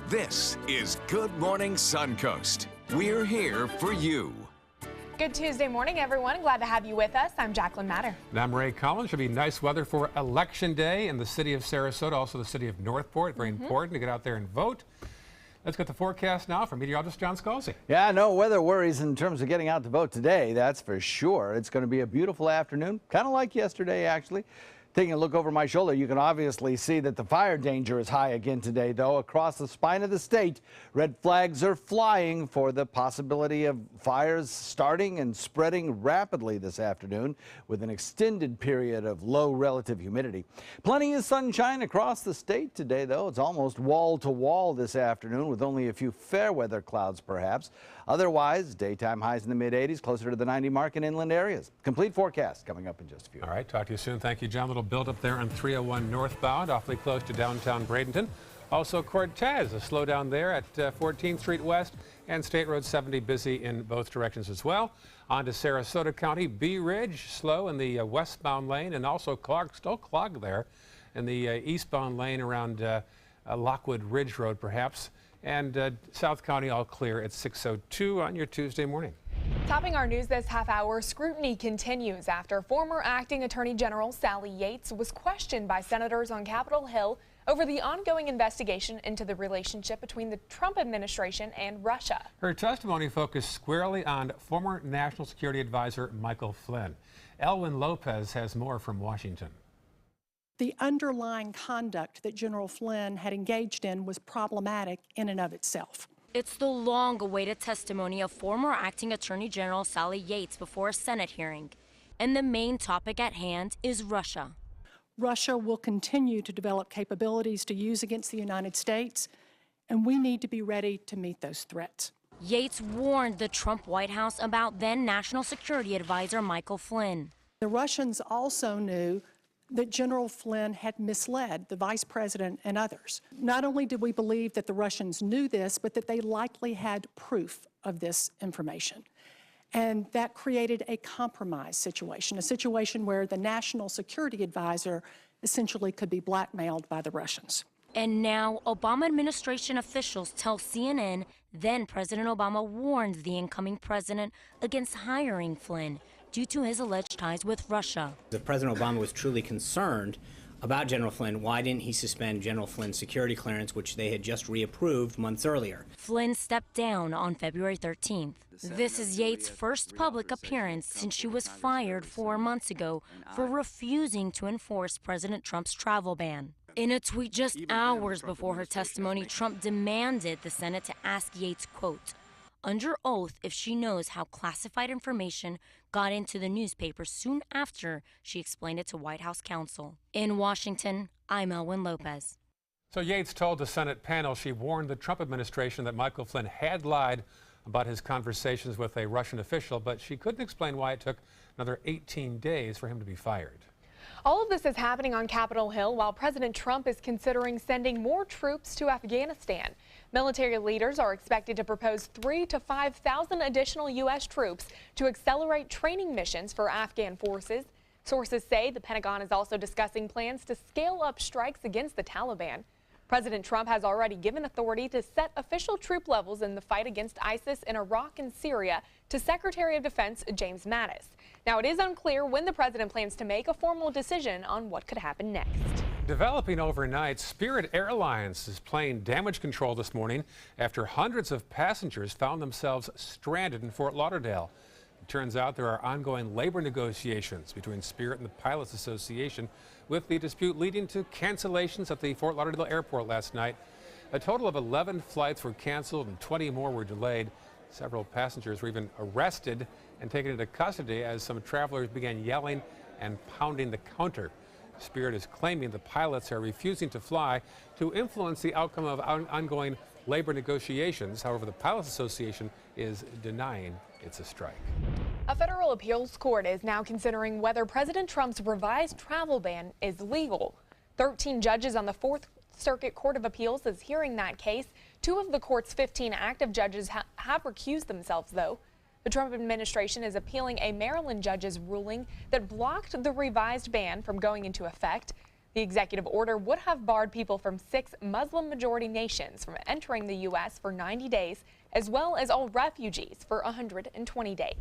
This is Good Morning Suncoast. We're here for you. Good Tuesday morning, everyone. Glad to have you with us. I'm Jacqueline Matter. And I'm Ray Collins. Should be nice weather for Election Day in the city of Sarasota, also the city of Northport. Very important to get out there and vote. Let's get the forecast now from meteorologist John Scalzi. Yeah, no weather worries in terms of getting out to vote today, that's for sure. It's going to be a beautiful afternoon, kind of like yesterday, actually. Taking a look over my shoulder, you can obviously see that the fire danger is high again today, though. Across the spine of the state, red flags are flying for the possibility of fires starting and spreading rapidly this afternoon with an extended period of low relative humidity. Plenty of sunshine across the state today, though. It's almost wall to wall this afternoon with only a few fair weather clouds, perhaps. Otherwise, daytime highs in the mid-80s, closer to the 90 mark in inland areas. Complete forecast coming up in just a few. All right, talk to you soon. Thank you, John. Little build up there on 301 northbound, awfully close to downtown Bradenton. Also Cortez, a slowdown there at 14th Street West and State Road 70, busy in both directions as well. On to Sarasota County, Bee Ridge, slow in the westbound lane, and also still clogged there in the eastbound lane around Lockwood Ridge Road, perhaps. And South County all clear at 6:02 on your Tuesday morning. Topping our news this half hour, scrutiny continues after former acting Attorney General Sally Yates was questioned by senators on Capitol Hill over the ongoing investigation into the relationship between the Trump administration and Russia. Her testimony focused squarely on former National Security Advisor Michael Flynn. Elwin Lopez has more from Washington. The underlying conduct that General Flynn had engaged in was problematic in and of itself. It's the long-awaited testimony of former acting Attorney General Sally Yates before a Senate hearing. And the main topic at hand is Russia. Russia will continue to develop capabilities to use against the United States, and we need to be ready to meet those threats. Yates warned the Trump White House about then National Security Advisor Michael Flynn. The Russians also knew that General Flynn had misled the vice president and others. Not only did we believe that the Russians knew this, but that they likely had proof of this information. And that created a compromise situation, a situation where the national security advisor essentially could be blackmailed by the Russians. And now Obama administration officials tell CNN then President Obama warned the incoming president against hiring Flynn due to his alleged ties with Russia. If President Obama was truly concerned about General Flynn, why didn't he suspend General Flynn's security clearance, which they had just reapproved months earlier? Flynn stepped down on February 13th. This is Yates' first public appearance since she was fired 4 months ago for refusing to enforce President Trump's travel ban. In a tweet just hours before her testimony, Trump demanded the Senate to ask Yates, quote, under oath if she knows how classified information got into the newspaper soon after she explained it to White House counsel. In Washington, I'm Elwin Lopez. So Yates told the Senate panel she warned the Trump administration that Michael Flynn had lied about his conversations with a Russian official, but she couldn't explain why it took another 18 days for him to be fired. All of this is happening on Capitol Hill while President Trump is considering sending more troops to Afghanistan. Military leaders are expected to propose 3,000 to 5,000 additional U.S. troops to accelerate training missions for Afghan forces. Sources say the Pentagon is also discussing plans to scale up strikes against the Taliban. President Trump has already given authority to set official troop levels in the fight against ISIS in Iraq and Syria to Secretary of Defense James Mattis. Now, it is unclear when the president plans to make a formal decision on what could happen next. Developing overnight, Spirit Airlines is playing damage control this morning after hundreds of passengers found themselves stranded in Fort Lauderdale. It turns out there are ongoing labor negotiations between Spirit and the Pilots Association, with the dispute leading to cancellations at the Fort Lauderdale airport last night. A total of 11 flights were canceled and 20 more were delayed. Several passengers were even arrested and taken into custody as some travelers began yelling and pounding the counter. Spirit is claiming the pilots are refusing to fly to influence the outcome of ongoing labor negotiations. However, the Pilots Association is denying it's a strike. A federal appeals court is now considering whether President Trump's revised travel ban is legal. 13 judges on the Fourth Circuit Court of Appeals is hearing that case. 2 of the court's 15 active judges have recused themselves, though. The Trump administration is appealing a Maryland judge's ruling that blocked the revised ban from going into effect. The executive order would have barred people from 6 Muslim-majority nations from entering the U.S. for 90 days, as well as all refugees for 120 days.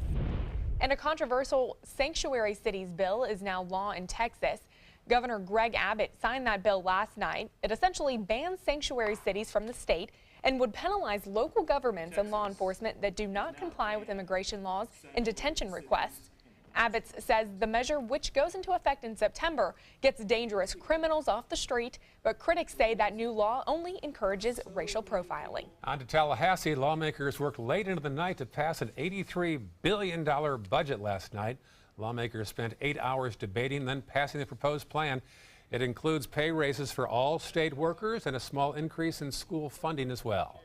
And a controversial sanctuary cities bill is now law in Texas. Governor Greg Abbott signed that bill last night. It essentially bans sanctuary cities from the state and would penalize local governments and law enforcement that do not comply with immigration laws and detention requests. Abbott says the measure, which goes into effect in September, gets dangerous criminals off the street, but critics say that new law only encourages racial profiling. On to Tallahassee, lawmakers worked late into the night to pass an $83 billion budget last night. Lawmakers spent 8 hours debating, then passing the proposed plan. It includes pay raises for all state workers and a small increase in school funding as well.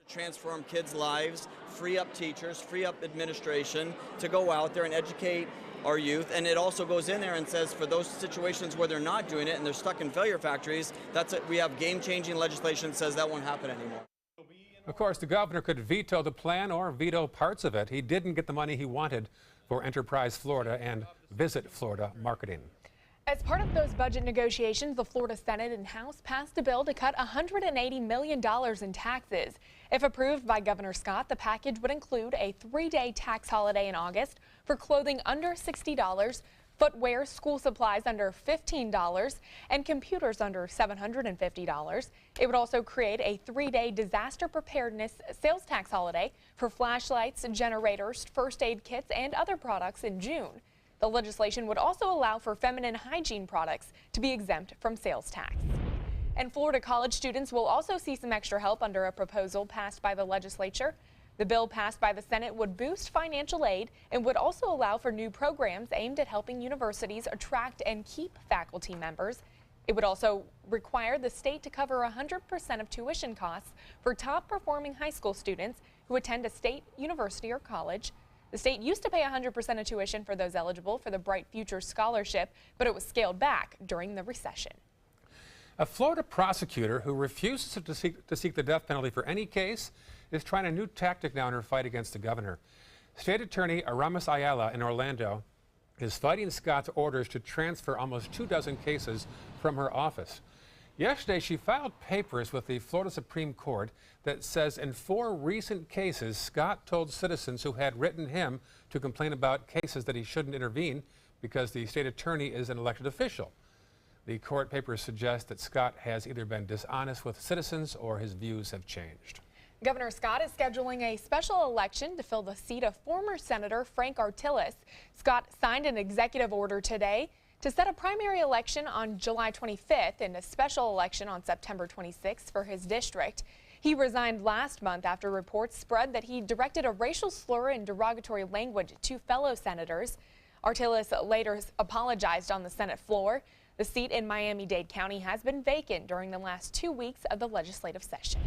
Transform kids' lives, free up teachers, free up administration to go out there and educate our youth. And it also goes in there and says for those situations where they're not doing it and they're stuck in failure factories, that's it. We have game-changing legislation that says that won't happen anymore. Of course, the governor could veto the plan or veto parts of it. He didn't get the money he wanted for Enterprise Florida and Visit Florida marketing. As part of those budget negotiations, the Florida Senate and House passed a bill to cut $180 million in taxes. If approved by Governor Scott, the package would include a 3-day tax holiday in August for clothing under $60, footwear, school supplies under $15, and computers under $750. It would also create a 3-day disaster preparedness sales tax holiday for flashlights, generators, first aid kits, and other products in June. The legislation would also allow for feminine hygiene products to be exempt from sales tax. And Florida college students will also see some extra help under a proposal passed by the legislature. The bill passed by the Senate would boost financial aid and would also allow for new programs aimed at helping universities attract and keep faculty members. It would also require the state to cover 100% of tuition costs for top-performing high school students who attend a state university or college. The state used to pay 100% of tuition for those eligible for the Bright Future Scholarship, but it was scaled back during the recession. A Florida prosecutor who refuses to seek the death penalty for any case is trying a new tactic now in her fight against the governor. State Attorney Aramis Ayala in Orlando is fighting Scott's orders to transfer almost 24 cases from her office. Yesterday, she filed papers with the Florida Supreme Court that says in 4 recent cases, Scott told citizens who had written him to complain about cases that he shouldn't intervene because the state attorney is an elected official. The court papers suggest that Scott has either been dishonest with citizens or his views have changed. Governor Scott is scheduling a special election to fill the seat of former Senator Frank Artillis. Scott signed an executive order today to set a primary election on July 25th and a special election on September 26th for his district. He resigned last month after reports spread that he directed a racial slur and derogatory language to fellow senators. Artillis later apologized on the Senate floor. The seat in Miami-Dade County has been vacant during the last 2 weeks of the legislative session.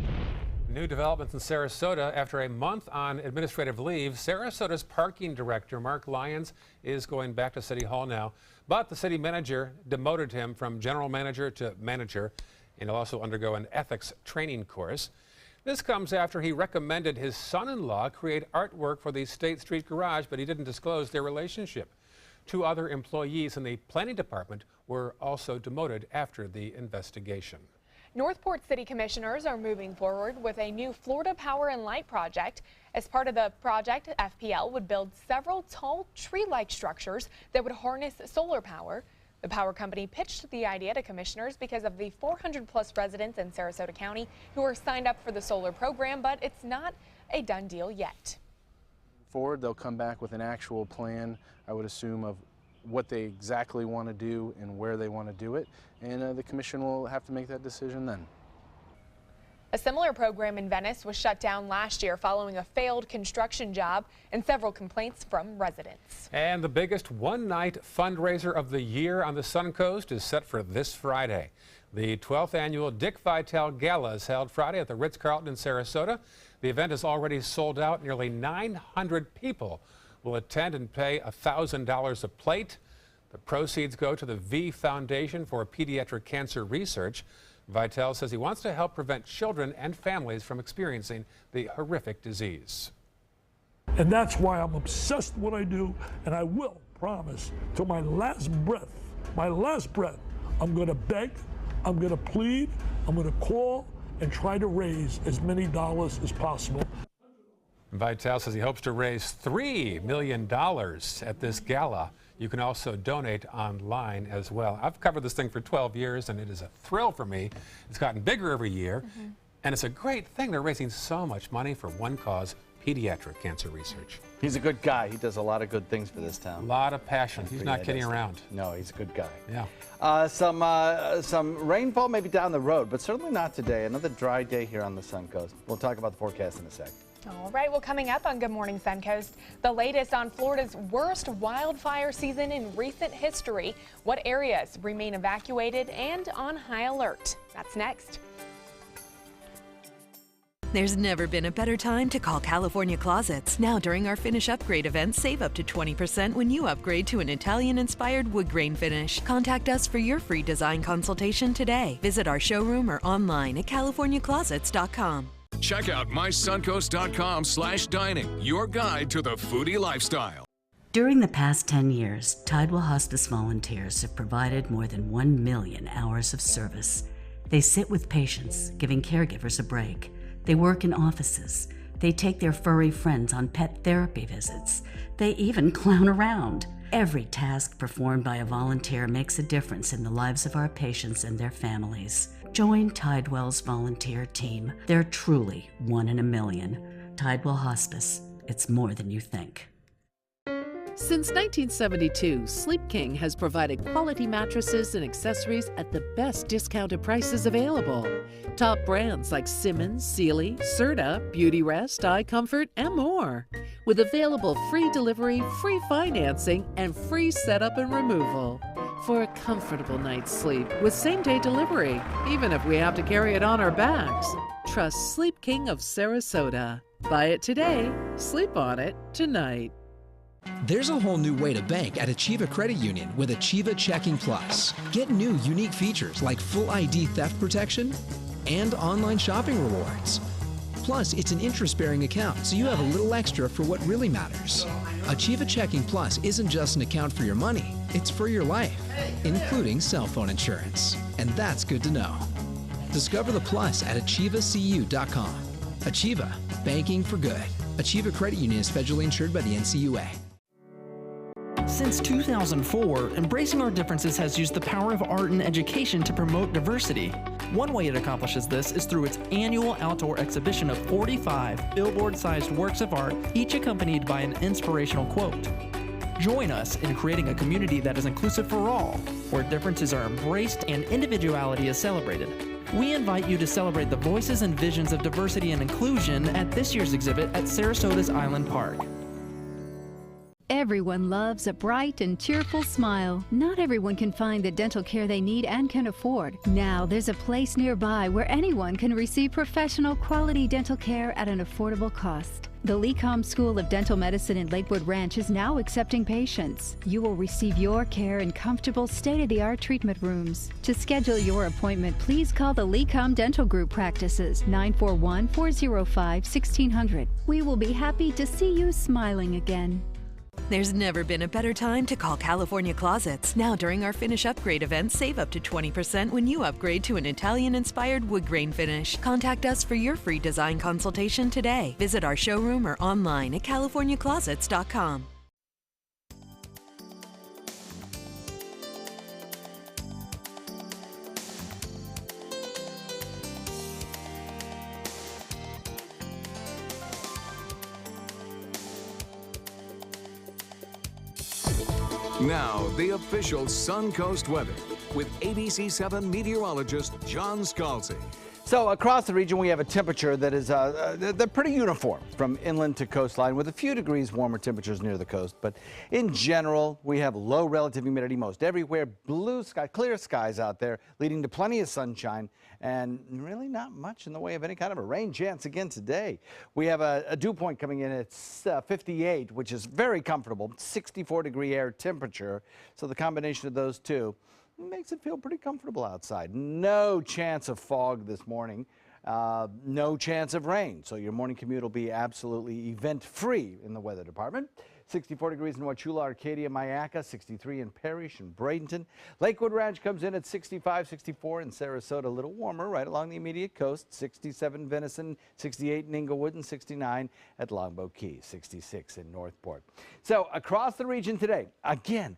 New developments in Sarasota. After a month on administrative leave, Sarasota's parking director, Mark Lyons, is going back to City Hall now. But the city manager demoted him from general manager to manager, and he'll also undergo an ethics training course. This comes after he recommended his son-in-law create artwork for the State Street Garage, but he didn't disclose their relationship. 2 other employees in the planning department were also demoted after the investigation. Northport City Commissioners are moving forward with a new Florida Power and Light project. As part of the project, FPL would build several tall tree-like structures that would harness solar power. The power company pitched the idea to commissioners because of the 400-plus residents in Sarasota County who are signed up for the solar program, but it's not a done deal yet. Forward, they'll come back with an actual plan, I would assume, of what they exactly want to do and where they want to do it, and the commission will have to make that decision then. A similar program in Venice was shut down last year following a failed construction job and several complaints from residents. And the biggest one-night fundraiser of the year on the Suncoast is set for this Friday. The 12th annual Dick Vitale Gala is held Friday at the Ritz-Carlton in Sarasota. The event is already sold out. Nearly 900 people will attend and pay $1,000 a plate. The proceeds go to the V Foundation for Pediatric Cancer Research. Vitale says he wants to help prevent children and families from experiencing the horrific disease. And that's why I'm obsessed with what I do, and I will promise till my last breath my last breath, I'm going to beg, I'm going to plead, I'm going to call and try to raise as many dollars as possible. Vitale says he hopes to raise $3 million at this gala. You can also donate online as well. I've covered this thing for 12 years, and it is a thrill for me. It's gotten bigger every year, and it's a great thing. They're raising so much money for one cause, pediatric cancer research. He's a good guy. He does a lot of good things for this town. A lot of passion. He's not kidding around. No, he's a good guy. Yeah. Some rainfall maybe down the road, but certainly not today. Another dry day here on the Suncoast. We'll talk about the forecast in a sec. All right, well, coming up on Good Morning Suncoast, the latest on Florida's worst wildfire season in recent history, what areas remain evacuated and on high alert. That's next. There's never been a better time to call California Closets. Now during our Finish Upgrade event, save up to 20% when you upgrade to an Italian-inspired wood grain finish. Contact us for your free design consultation today. Visit our showroom or online at californiaclosets.com. Check out mysuncoast.com/dining, your guide to the foodie lifestyle. During the past 10 years, Tidewell Hospice volunteers have provided more than 1 million hours of service. They sit with patients, giving caregivers a break. They work in offices. They take their furry friends on pet therapy visits. They even clown around. Every task performed by a volunteer makes a difference in the lives of our patients and their families. Join Tidewell's volunteer team. They're truly 1 in a million. Tidewell Hospice. It's more than you think. Since 1972, Sleep King has provided quality mattresses and accessories at the best discounted prices available. Top brands like Simmons, Sealy, Serta, Beautyrest, iComfort, and more. With available free delivery, free financing, and free setup and removal. For a comfortable night's sleep with same-day delivery, even if we have to carry it on our backs. Trust Sleep King of Sarasota. Buy it today, sleep on it tonight. There's a whole new way to bank at Achieva Credit Union with Achieva Checking Plus. Get new unique features like full ID theft protection and online shopping rewards. Plus, it's an interest-bearing account, so you have a little extra for what really matters. Achieva Checking Plus isn't just an account for your money, it's for your life, including cell phone insurance. And that's good to know. Discover the plus at achievacu.com. Achieva, banking for good. Achieva Credit Union is federally insured by the NCUA. Since 2004, Embracing Our Differences has used the power of art and education to promote diversity. One way it accomplishes this is through its annual outdoor exhibition of 45 billboard-sized works of art, each accompanied by an inspirational quote. Join us in creating a community that is inclusive for all, where differences are embraced and individuality is celebrated. We invite you to celebrate the voices and visions of diversity and inclusion at this year's exhibit at Sarasota's Island Park. Everyone loves a bright and cheerful smile. Not everyone can find the dental care they need and can afford. Now there's a place nearby where anyone can receive professional quality dental care at an affordable cost. The LECOM School of Dental Medicine in Lakewood Ranch is now accepting patients. You will receive your care in comfortable, state-of-the-art treatment rooms. To schedule your appointment, please call the LECOM Dental Group practices, 941-405-1600. We will be happy to see you smiling again. There's never been a better time to call California Closets. Now during our Finish Upgrade event, save up to 20% when you upgrade to an Italian-inspired wood grain finish. Contact us for your free design consultation today. Visit our showroom or online at californiaclosets.com. Now, the official Suncoast weather with ABC7 meteorologist John Scalzi. So across the region, we have a temperature that is they're pretty uniform from inland to coastline with a few degrees warmer temperatures near the coast. But in general, we have low relative humidity most everywhere, blue sky, clear skies out there, leading to plenty of sunshine and really not much in the way of any kind of a rain chance again today. We have a dew point coming in at 58, which is very comfortable, 64-degree air temperature. So the combination of those two makes it feel pretty comfortable outside. No chance of fog this morning. No chance of rain. So your morning commute will be absolutely event-free in the weather department. 64 degrees in Wauchula, Arcadia, Mayaca, 63 in Parrish and Bradenton. Lakewood Ranch comes in at 65, 64 in Sarasota, a little warmer right along the immediate coast, 67 Venison, 68 in Inglewood, and 69 at Longboat Key, 66 in Northport. So across the region today, again,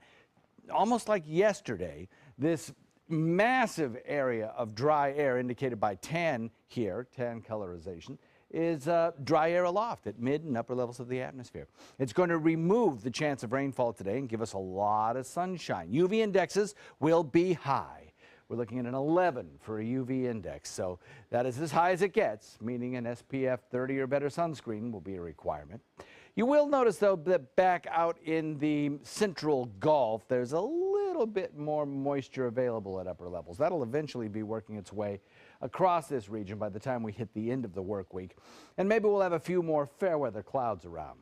almost like yesterday, this massive area of dry air indicated by tan here, tan colorization, is dry air aloft at mid and upper levels of the atmosphere. It's going to remove the chance of rainfall today and give us a lot of sunshine. UV indexes will be high. We're looking at an 11 for a UV index, so that is as high as it gets, meaning an SPF 30 or better sunscreen will be a requirement. You will notice, though, that back out in the central Gulf, there's a little bit more moisture available at upper levels. That'll eventually be working its way across this region by the time we hit the end of the work week. And maybe we'll have a few more fair weather clouds around.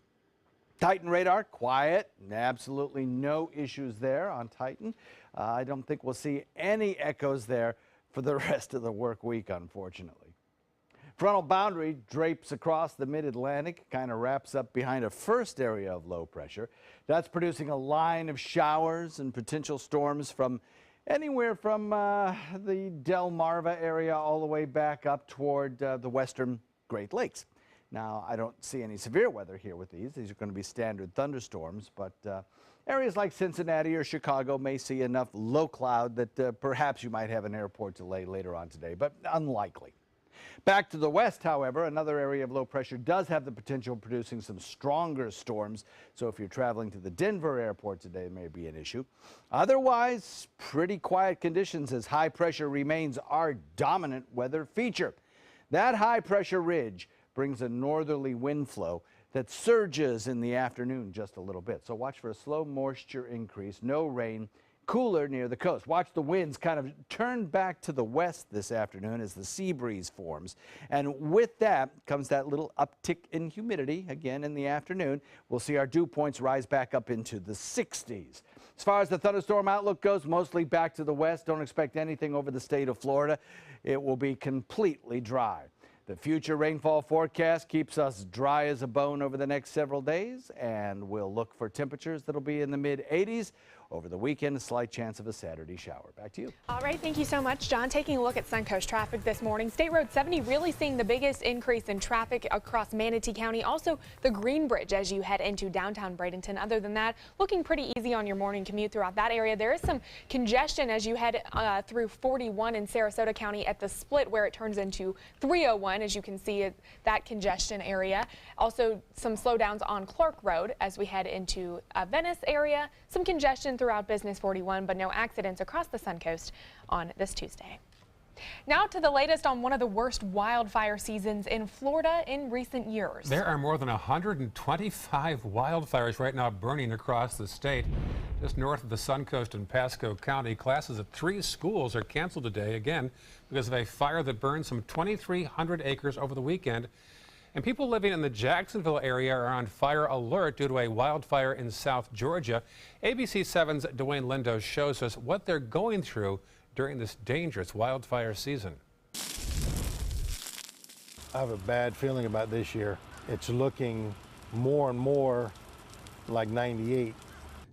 Titan radar, quiet, absolutely no issues there on Titan. I don't think we'll see any echoes there for the rest of the work week, unfortunately. Frontal boundary drapes across the mid-Atlantic, kind of wraps up behind a first area of low pressure. That's producing a line of showers and potential storms from anywhere from the Delmarva area all the way back up toward the western Great Lakes. Now, I don't see any severe weather here with these. These are going to be standard thunderstorms, but areas like Cincinnati or Chicago may see enough low cloud that perhaps you might have an airport delay later on today, but unlikely. Back to the west, however, another area of low pressure does have the potential of producing some stronger storms. So if you're traveling to the Denver airport today, it may be an issue. Otherwise, pretty quiet conditions as high pressure remains our dominant weather feature. That high pressure ridge brings a northerly wind flow that surges in the afternoon just a little bit. So watch for a slow moisture increase, no rain, cooler near the coast. Watch the winds kind of turn back to the west this afternoon as the sea breeze forms. And with that comes that little uptick in humidity again in the afternoon. We'll see our dew points rise back up into the 60s. As far as the thunderstorm outlook goes, mostly back to the west. Don't expect anything over the state of Florida. It will be completely dry. The future rainfall forecast keeps us dry as a bone over the next several days, and we'll look for temperatures that'll be in the mid-80s. Over the weekend, a slight chance of a Saturday shower. Back to you. All right, thank you so much, John. Taking a look at Suncoast traffic this morning. State Road 70 really seeing the biggest increase in traffic across Manatee County. Also, the Green Bridge as you head into downtown Bradenton. Other than that, looking pretty easy on your morning commute throughout that area. There is some congestion as you head through 41 in Sarasota County at the split where it turns into 301. As you can see, that congestion area. Also, some slowdowns on Clark Road as we head into Venice area. Some congestion throughout Business 41, but no accidents across the Suncoast on this Tuesday. Now to the latest on one of the worst wildfire seasons in Florida in recent years. There are more than 125 wildfires right now burning across the state. Just north of the Suncoast in Pasco County, classes at 3 schools are canceled today again because of a fire that burned some 2,300 acres over the weekend. And people living in the Jacksonville area are on fire alert due to a wildfire in South Georgia. ABC 7's Dwayne Lindo shows us what they're going through during this dangerous wildfire season. I have a bad feeling about this year. It's looking more and more like 98.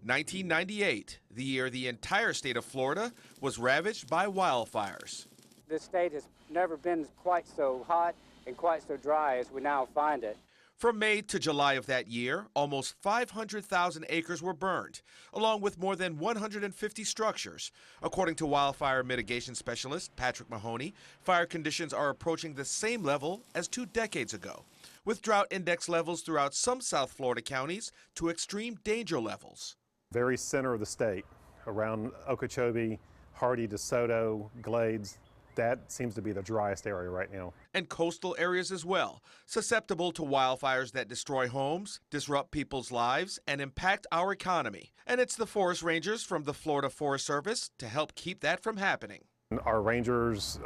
1998, the year the entire state of Florida was ravaged by wildfires. This state has never been quite so hot and quite so dry as we now find it. From May to July of that year, almost 500,000 acres were burned, along with more than 150 structures. According to wildfire mitigation specialist Patrick Mahoney, fire conditions are approaching the same level as 2 decades ago, with drought index levels throughout some South Florida counties to extreme danger levels. Very center of the state, around Okeechobee, Hardy, DeSoto, Glades. That seems to be the driest area right now. And coastal areas as well, susceptible to wildfires that destroy homes, disrupt people's lives, and impact our economy. And it's the forest rangers from the Florida Forest Service to help keep that from happening. Our rangers,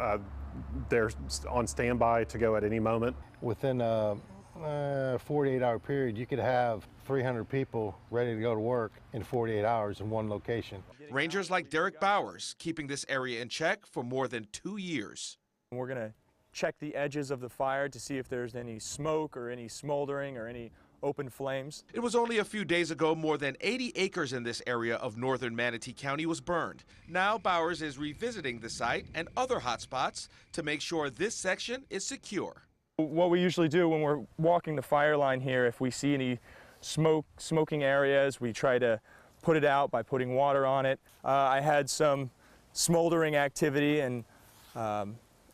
they're on standby to go at any moment. Within a 48-hour period, you could have 300 people ready to go to work in 48 hours in one location. Rangers like Derek Bowers keeping this area in check for more than 2 years. We're going to check the edges of the fire to see if there's any smoke or any smoldering or any open flames. It was only a few days ago more than 80 acres in this area of northern Manatee County was burned. Now Bowers is revisiting the site and other hot spots to make sure this section is secure. What we usually do when we're walking the fire line here, if we see any smoking areas, we try to put it out by putting water on it. I had some smoldering activity, and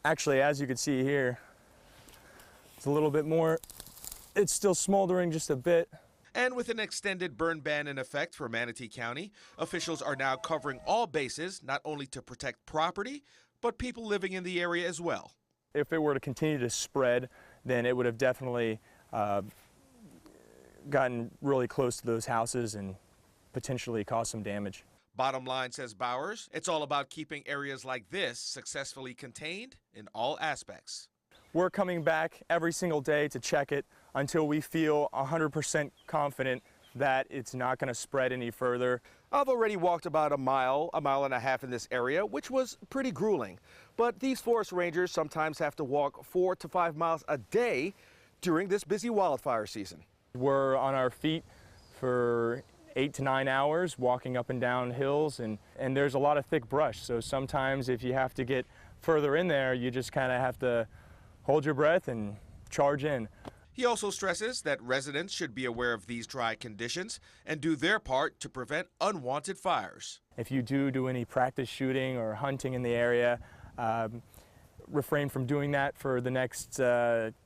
actually, as you can see here, it's a little bit more. It's still smoldering just a bit. And with an extended burn ban in effect for Manatee County, officials are now covering all bases, not only to protect property, but people living in the area as well. If it were to continue to spread, then it would have definitely gotten really close to those houses and potentially caused some damage. Bottom line, says Bowers, it's all about keeping areas like this successfully contained in all aspects. We're coming back every single day to check it until we feel 100% confident that it's not going to spread any further. I've already walked about a mile and a half in this area, which was pretty grueling. But these forest rangers sometimes have to walk 4 to 5 miles a day during this busy wildfire season. We're on our feet for 8 to 9 hours walking up and down hills, and there's a lot of thick brush. So sometimes if you have to get further in there, you just kind of have to hold your breath and charge in. He also stresses that residents should be aware of these dry conditions and do their part to prevent unwanted fires. If you do any practice shooting or hunting in the area, refrain from doing that for the next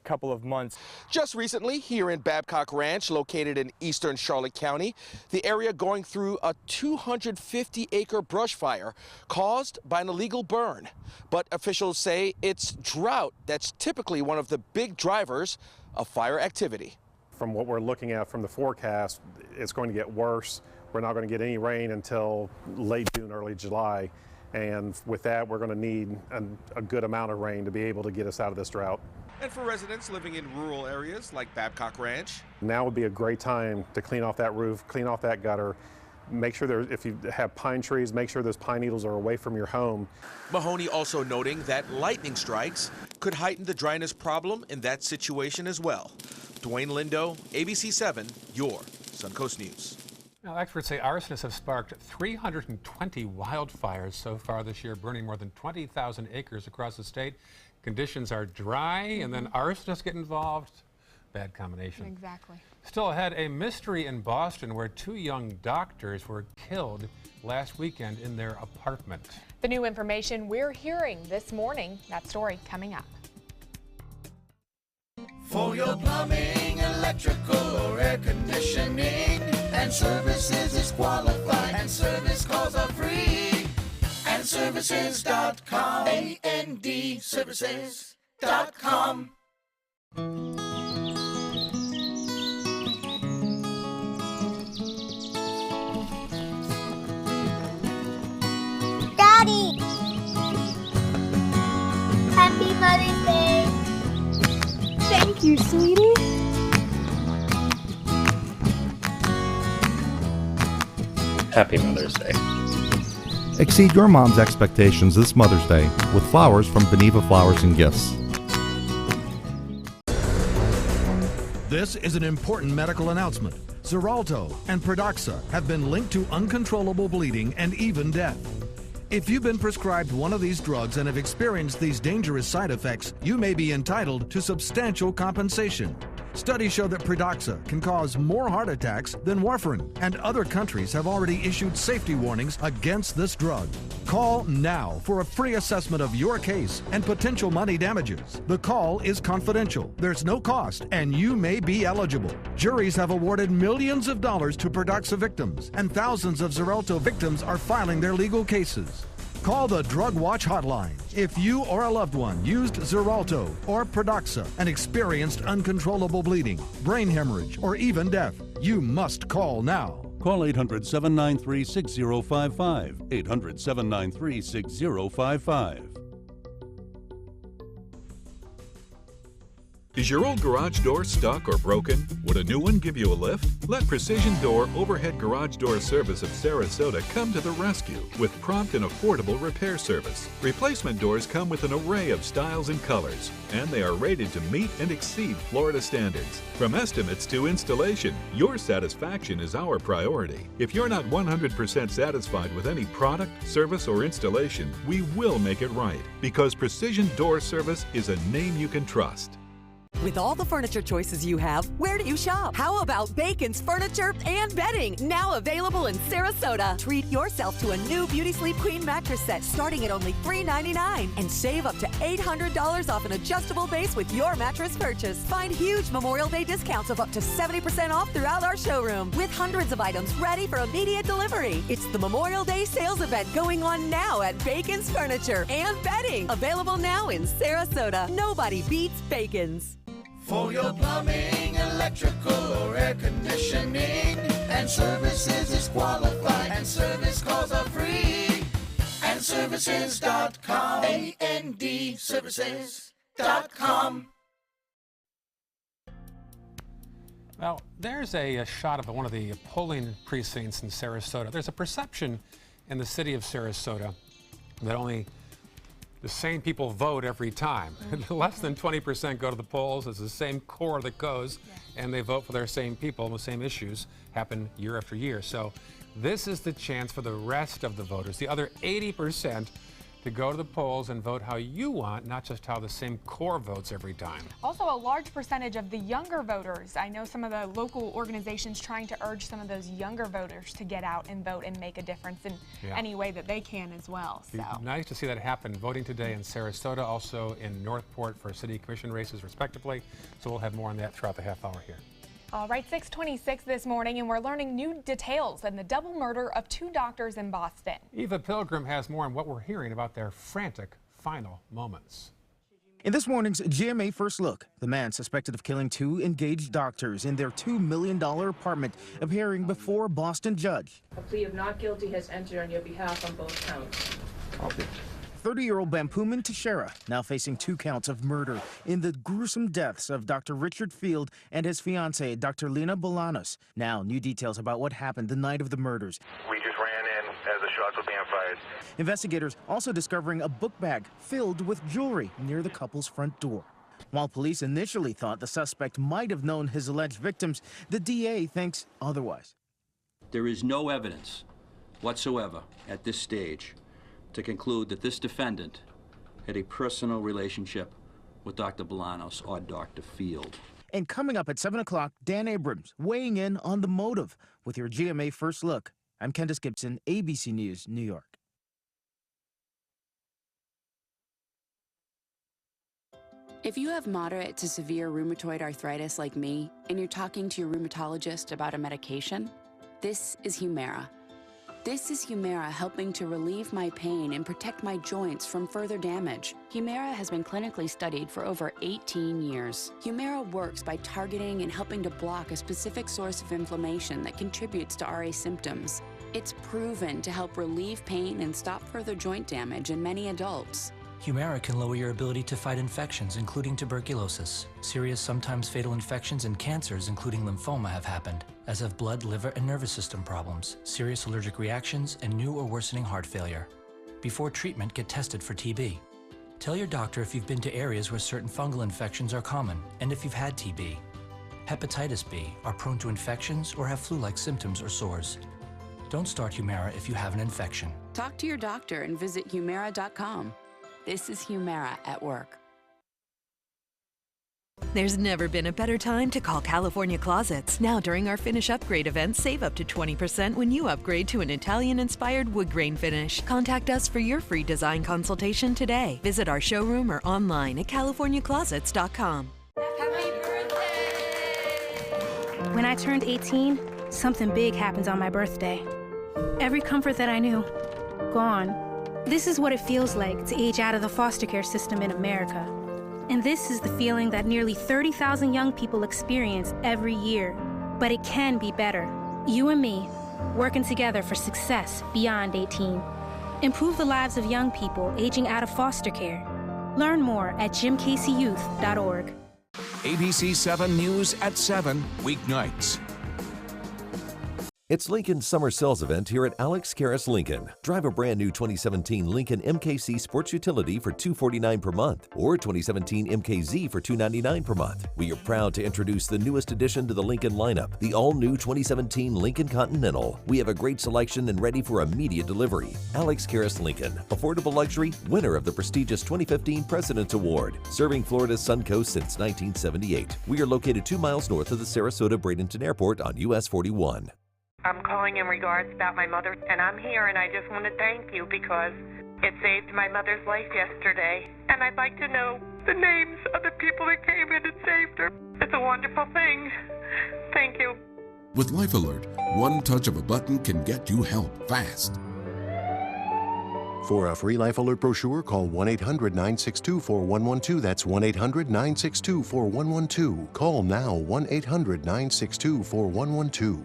couple of months. Just recently, here in Babcock Ranch, located in eastern Charlotte County, the area going through a 250-acre brush fire caused by an illegal burn. But officials say it's drought that's typically one of the big drivers of fire activity. From what we're looking at from the forecast, it's going to get worse. We're not going to get any rain until late June, early July. And with that, we're going to need a good amount of rain to be able to get us out of this drought. And for residents living in rural areas like Babcock Ranch, now would be a great time to clean off that roof, clean off that gutter. Make sure if you have pine trees, make sure those pine needles are away from your home. Mahoney also noting that lightning strikes could heighten the dryness problem in that situation as well. Dwayne Lindo, ABC 7, your Suncoast News. Now, experts say arsonists have sparked 320 wildfires so far this year, burning more than 20,000 acres across the state. Conditions are dry, and then arsonists get involved. Bad combination. Exactly. Still ahead, a mystery in Boston where 2 young doctors were killed last weekend in their apartment. The new information we're hearing this morning. That story coming up. For your plumbing, electrical, or air conditioning, and services is qualified, and service calls are free. And services.com, AND services.com. Daddy! Happy Mother's Day! Thank you, sweetie. Happy Mother's Day. Exceed your mom's expectations this Mother's Day with flowers from Beneva Flowers and Gifts. This is an important medical announcement. Xarelto and Pradaxa have been linked to uncontrollable bleeding and even death. If you've been prescribed one of these drugs and have experienced these dangerous side effects, you may be entitled to substantial compensation. Studies show that Pradaxa can cause more heart attacks than warfarin, and other countries have already issued safety warnings against this drug. Call now for a free assessment of your case and potential money damages. The call is confidential, there's no cost, and you may be eligible. Juries have awarded millions of dollars to Pradaxa victims, and thousands of Xarelto victims are filing their legal cases. Call the Drug Watch hotline. If you or a loved one used Xarelto or Pradaxa and experienced uncontrollable bleeding, brain hemorrhage, or even death, you must call now. Call 800-793-6055. 800-793-6055. Is your old garage door stuck or broken? Would a new one give you a lift? Let Precision Door Overhead Garage Door Service of Sarasota come to the rescue with prompt and affordable repair service. Replacement doors come with an array of styles and colors, and they are rated to meet and exceed Florida standards. From estimates to installation, your satisfaction is our priority. If you're not 100% satisfied with any product, service, or installation, we will make it right, because Precision Door Service is a name you can trust. With all the furniture choices you have, where do you shop? How about Bacon's Furniture and Bedding, now available in Sarasota? Treat yourself to a new Beauty Sleep Queen mattress set starting at only $399 and save up to $800 off an adjustable base with your mattress purchase. Find huge Memorial Day discounts of up to 70% off throughout our showroom with hundreds of items ready for immediate delivery. It's the Memorial Day sales event going on now at Bacon's Furniture and Bedding, available now in Sarasota. Nobody beats Bacon's. For your plumbing, electrical, or air conditioning, and services is qualified, and service calls are free. And services.com, AND services.com. Well, there's a shot of one of the polling precincts in Sarasota. There's a perception in the city of Sarasota that only the same people vote every time. Less than 20% go to the polls. It's the same core that goes, and they vote for their same people, and the same issues happen year after year. So this is the chance for the rest of the voters, the other 80%, to go to the polls and vote how you want, not just how the same core votes every time. Also, a large percentage of the younger voters. I know some of the local organizations trying to urge some of those younger voters to get out and vote and make a difference in any way that they can as well. So It'd be nice to see that happen. Voting today in Sarasota, also in Northport for city commission races respectively. So we'll have more on that throughout the half hour here. All right, 6:26 this morning, and we're learning new details in the double murder of 2 doctors in Boston. Eva Pilgrim has more on what we're hearing about their frantic final moments. In this morning's GMA First Look, the man suspected of killing 2 engaged doctors in their $2 million apartment appearing before a Boston judge. A plea of not guilty has entered on your behalf on both counts. 30-year-old Bampuman Teixeira now facing 2 counts of murder in the gruesome deaths of Dr. Richard Field and his fiancée, Dr. Lina Bolanos. Now, new details about what happened the night of the murders. We just ran in as the shots were being fired. Investigators also discovering a book bag filled with jewelry near the couple's front door. While police initially thought the suspect might have known his alleged victims, the DA thinks otherwise. There is no evidence whatsoever at this stage to conclude that this defendant had a personal relationship with Dr. Bolanos or Dr. Field. And coming up at 7 o'clock, Dan Abrams weighing in on the motive with your GMA First Look. I'm Candace Gibson, ABC News, New York. If you have moderate to severe rheumatoid arthritis like me, and you're talking to your rheumatologist about a medication, this is Humira. This is Humira helping to relieve my pain and protect my joints from further damage. Humira has been clinically studied for over 18 years. Humira works by targeting and helping to block a specific source of inflammation that contributes to RA symptoms. It's proven to help relieve pain and stop further joint damage in many adults. Humira can lower your ability to fight infections, including tuberculosis. Serious, sometimes fatal infections and cancers, including lymphoma, have happened, as have blood, liver, and nervous system problems, serious allergic reactions, and new or worsening heart failure. Before treatment, get tested for TB. Tell your doctor if you've been to areas where certain fungal infections are common, and if you've had TB. Hepatitis B, are prone to infections, or have flu-like symptoms or sores. Don't start Humira if you have an infection. Talk to your doctor and visit Humira.com. This is Humira at work. There's never been a better time to call California Closets. Now during our Finish Upgrade event, save up to 20% when you upgrade to an Italian-inspired wood grain finish. Contact us for your free design consultation today. Visit our showroom or online at californiaclosets.com. Happy birthday! When I turned 18, something big happened on my birthday. Every comfort that I knew, gone. This is what it feels like to age out of the foster care system in America. And this is the feeling that nearly 30,000 young people experience every year. But it can be better. You and me, working together for success beyond 18. Improve the lives of young people aging out of foster care. Learn more at jimcaseyouth.org. ABC 7 News at 7 weeknights. It's Lincoln's summer sales event here at Alex Karras Lincoln. Drive a brand new 2017 Lincoln MKC Sports Utility for $249 per month or 2017 MKZ for $299 per month. We are proud to introduce the newest addition to the Lincoln lineup, the all-new 2017 Lincoln Continental. We have a great selection and ready for immediate delivery. Alex Karras Lincoln, affordable luxury, winner of the prestigious 2015 President's Award, serving Florida's Suncoast since 1978. We are located 2 miles north of the Sarasota-Bradenton Airport on US 41. I'm calling in regards about my mother, and I'm here, and I just want to thank you because it saved my mother's life yesterday. And I'd like to know the names of the people that came in and saved her. It's a wonderful thing. Thank you. With Life Alert, one touch of a button can get you help fast. For a free Life Alert brochure, call 1-800-962-4112. That's 1-800-962-4112. Call now, 1-800-962-4112.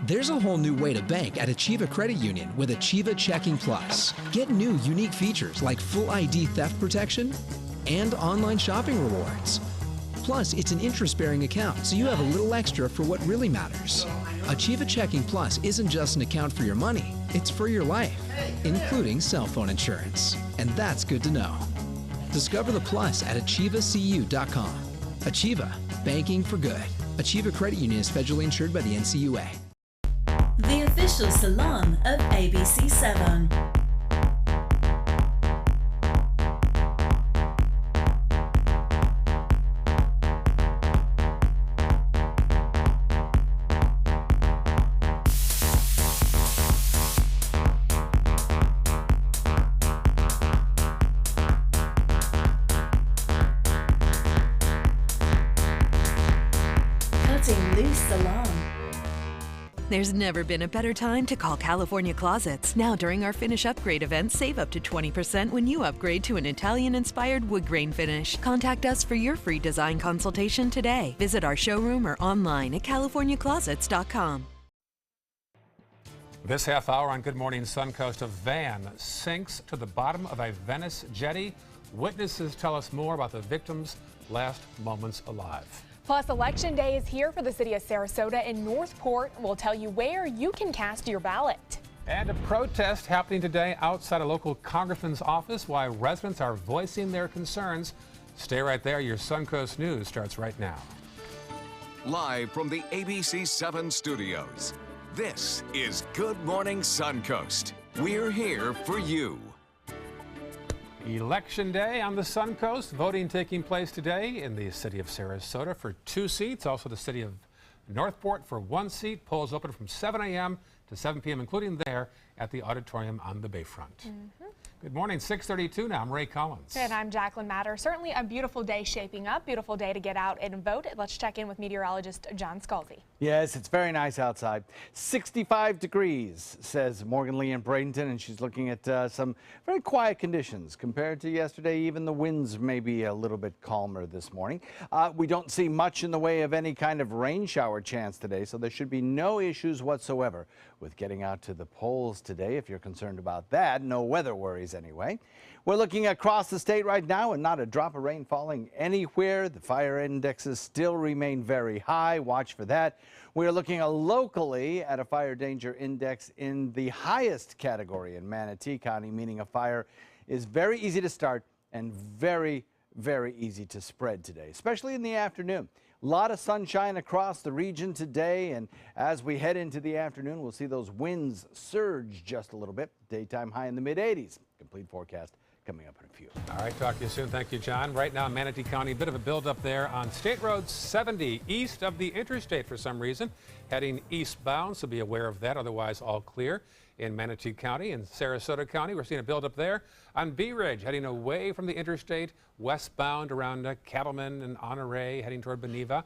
There's a whole new way to bank at Achieva Credit Union with Achieva Checking Plus. Get new, unique features like full ID theft protection and online shopping rewards. Plus, it's an interest-bearing account, so you have a little extra for what really matters. Achieva Checking Plus isn't just an account for your money, it's for your life, including cell phone insurance. And that's good to know. Discover the plus at achievacu.com. Achieva, banking for good. Achieva Credit Union is federally insured by the NCUA. The official salon of ABC 7. Cutting Loose Salon. There's never been a better time to call California Closets. Now during our Finish Upgrade event, save up to 20% when you upgrade to an Italian-inspired wood grain finish. Contact us for your free design consultation today. Visit our showroom or online at californiaclosets.com. This half hour on Good Morning Suncoast, a van sinks to the bottom of a Venice jetty. Witnesses tell us more about the victim's last moments alive. Plus, Election Day is here for the city of Sarasota and Northport. We'll tell you where you can cast your ballot. And a protest happening today outside a local congressman's office. Why residents are voicing their concerns. Stay right there. Your Suncoast News starts right now. Live from the ABC 7 studios, this is Good Morning Suncoast. We're here for you. Election Day on the Suncoast. Voting taking place today in the city of Sarasota for 2 seats. Also the city of Northport for 1 seat. Polls open from 7 a.m. to 7 p.m., including there at the auditorium on the Bayfront. Good morning, 6:32 now. I'm Ray Collins. And I'm Jacqueline Matter. Certainly a beautiful day shaping up. Beautiful day to get out and vote. Let's check in with meteorologist John Scalzi. Yes, it's very nice outside. 65 degrees, says Morgan Lee in Bradenton, and she's looking at some very quiet conditions compared to yesterday. Even the winds may be a little bit calmer this morning. We don't see much in the way of any kind of rain shower chance today, so there should be no issues whatsoever with getting out to the polls today. If you're concerned about that, no weather worries anyway. We're looking across the state right now and not a drop of rain falling anywhere. The fire indexes still remain very high. Watch for that. We're looking locally at a fire danger index in the highest category in Manatee County, meaning a fire is very easy to start and very, very easy to spread today, especially in the afternoon. A lot of sunshine across the region today, and as we head into the afternoon, we'll see those winds surge just a little bit. Daytime high in the mid-80s. Complete forecast coming up in a few. All right, talk to you soon. Thank you, John. Right now, Manatee County, a bit of a buildup there on State Road 70, east of the interstate for some reason, heading eastbound, so be aware of that. Otherwise, all clear in Manatee County and Sarasota County. We're seeing a buildup there on Bee Ridge, heading away from the interstate, westbound around Cattleman and Honore, heading toward Beneva.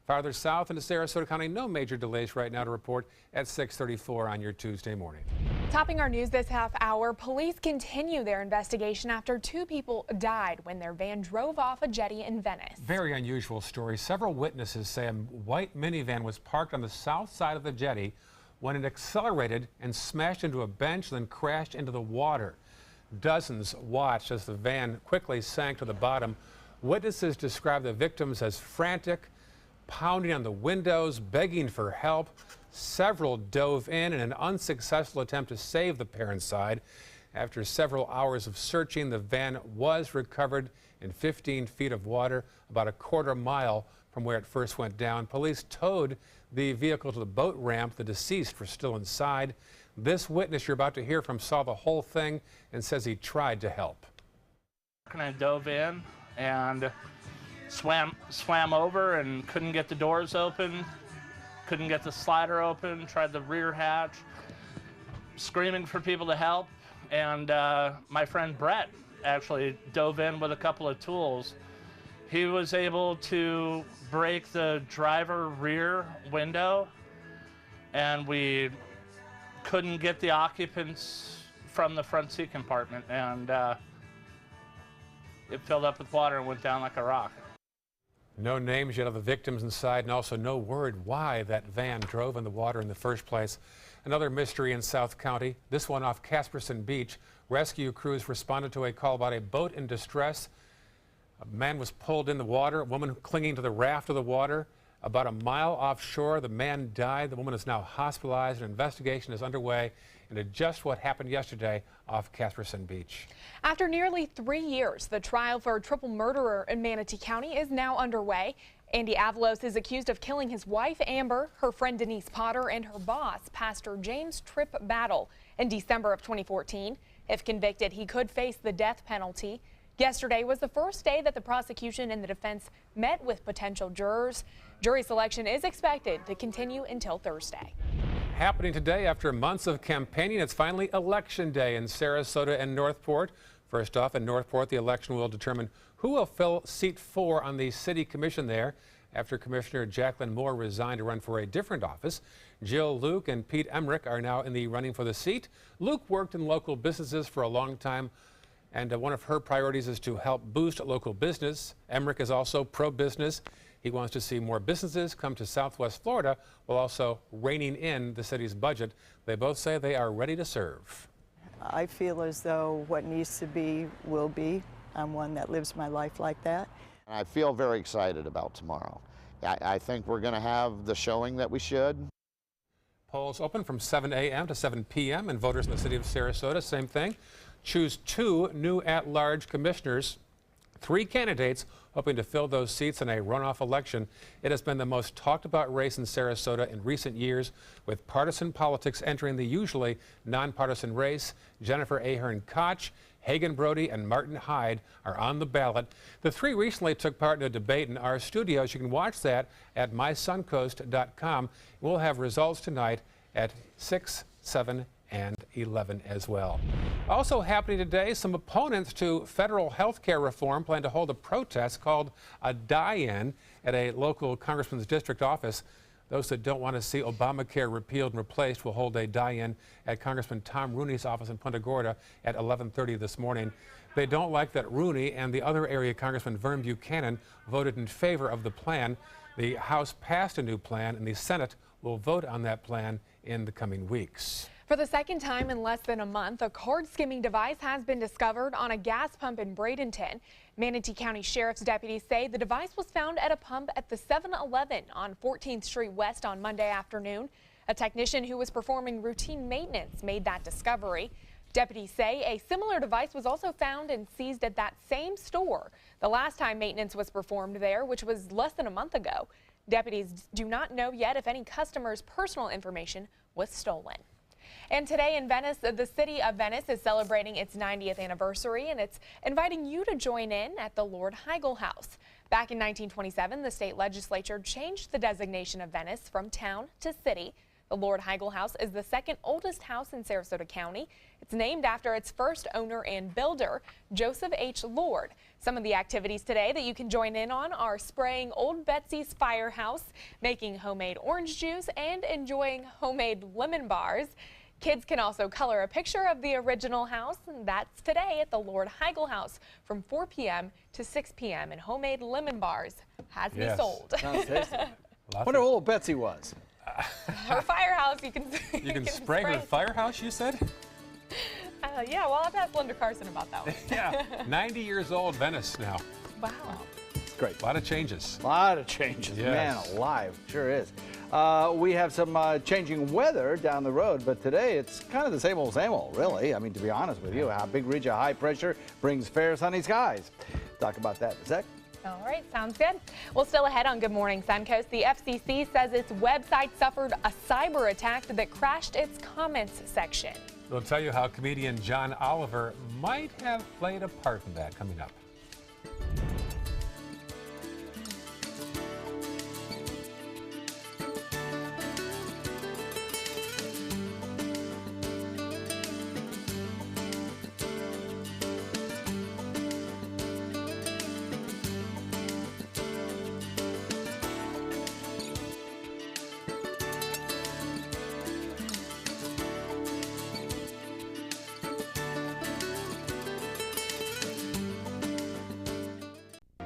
Farther south into Sarasota County, no major delays right now to report at 6:34 on your Tuesday morning. Topping our news this half hour, police continue their investigation after 2 people died when their van drove off a jetty in Venice. Very unusual story. Several witnesses say a white minivan was parked on the south side of the jetty when it accelerated and smashed into a bench, then crashed into the water. Dozens watched as the van quickly sank to the bottom. Witnesses describe the victims as frantic, pounding on the windows, begging for help. Several dove in an unsuccessful attempt to save the pair inside. After several hours of searching, the van was recovered in 15 feet of water, about a quarter mile from where it first went down. Police towed the vehicle to the boat ramp. The deceased were still inside. This witness you're about to hear from saw the whole thing and says he tried to help. I dove in and swam over and couldn't get the doors open, couldn't get the slider open, tried the rear hatch, screaming for people to help. And my friend Brett actually dove in with a couple of tools. He was able to break the driver rear window, and we couldn't get the occupants from the front seat compartment, and it filled up with water and went down like a rock. No names yet of the victims inside, and also no word why that van drove in the water in the first place. Another mystery in South County, this one off Casperson Beach. Rescue crews responded to a call about a boat in distress. A man was pulled in the water, a woman clinging to the raft of the water. About a mile offshore, the man died. The woman is now hospitalized. An investigation is underway into just what happened yesterday off Casperson Beach. After nearly 3 years, the trial for a triple murderer in Manatee County is now underway. Andy Avalos is accused of killing his wife, Amber, her friend Denise Potter, and her boss, Pastor James Tripp Battle, in December of 2014. If convicted, he could face the death penalty. Yesterday was the first day that the prosecution and the defense met with potential jurors. Jury selection is expected to continue until Thursday. Happening today after months of campaigning, it's finally Election Day in Sarasota and Northport. First off, in Northport, the election will determine who will fill seat 4 on the city commission there after Commissioner Jacqueline Moore resigned to run for a different office. Jill Luke and Pete Emmerich are now in the running for the seat. Luke worked in local businesses for a long time, and one of her priorities is to help boost local business. Emmerich is also pro-business. He wants to see more businesses come to Southwest Florida while also reining in the city's budget. They both say they are ready to serve. I feel as though what needs to be will be. I'm one that lives my life like that. I feel very excited about tomorrow. I think we're going to have the showing that we should. Polls open from 7 a.m. to 7 p.m. and voters in the city of Sarasota, same thing. Choose 2 new at-large commissioners. 3 candidates hoping to fill those seats in a runoff election. It has been the most talked about race in Sarasota in recent years, with partisan politics entering the usually nonpartisan race. Jennifer Ahern Koch, Hagen Brody, and Martin Hyde are on the ballot. The 3 recently took part in a debate in our studios. You can watch that at mysuncoast.com. We'll have results tonight at 6, 7, and 11 as well. Also happening today, some opponents to federal health care reform plan to hold a protest called a die-in at a local congressman's district office. Those that don't want to see Obamacare repealed and replaced will hold a die-in at Congressman Tom Rooney's office in Punta Gorda at 11:30 this morning. They don't like that Rooney and the other area Congressman Vern Buchanan voted in favor of the plan. The House passed a new plan, and the Senate will vote on that plan in the coming weeks. For the second time in less than a month, a card skimming device has been discovered on a gas pump in Bradenton. Manatee County Sheriff's deputies say the device was found at a pump at the 7-Eleven on 14th Street West on Monday afternoon. A technician who was performing routine maintenance made that discovery. Deputies say a similar device was also found and seized at that same store the last time maintenance was performed there, which was less than a month ago. Deputies do not know yet if any customer's personal information was stolen. And today in Venice, the city of Venice is celebrating its 90th anniversary, and it's inviting you to join in at the Lord Heigl House. Back in 1927, the state legislature changed the designation of Venice from town to city. The Lord Heigl House is the second oldest house in Sarasota County. It's named after its first owner and builder, Joseph H. Lord. Some of the activities today that you can join in on are spraying Old Betsy's firehouse, making homemade orange juice, and enjoying homemade lemon bars. Kids can also color a picture of the original house, and that's today at the Lord Heigl House from 4 p.m. to 6 p.m. and homemade lemon bars has to be sold. Sounds tasty. Wonder who old Betsy was. Her firehouse, you can spray her firehouse, you said? Yeah, well, I'll have to ask Linda Carson about that one. Yeah, 90 years old, Venice now. Wow. It's great. A lot of changes. A lot of changes. Yes. Man alive. Sure is. We have some changing weather down the road, but today it's kind of the same old, really. I mean, to be honest with you, a big ridge of high pressure brings fair sunny skies. Talk about that in a sec. All right, sounds good. Well, still ahead on Good Morning Suncoast, the FCC says its website suffered a cyber attack that crashed its comments section. We'll tell you how comedian John Oliver might have played a part in that coming up.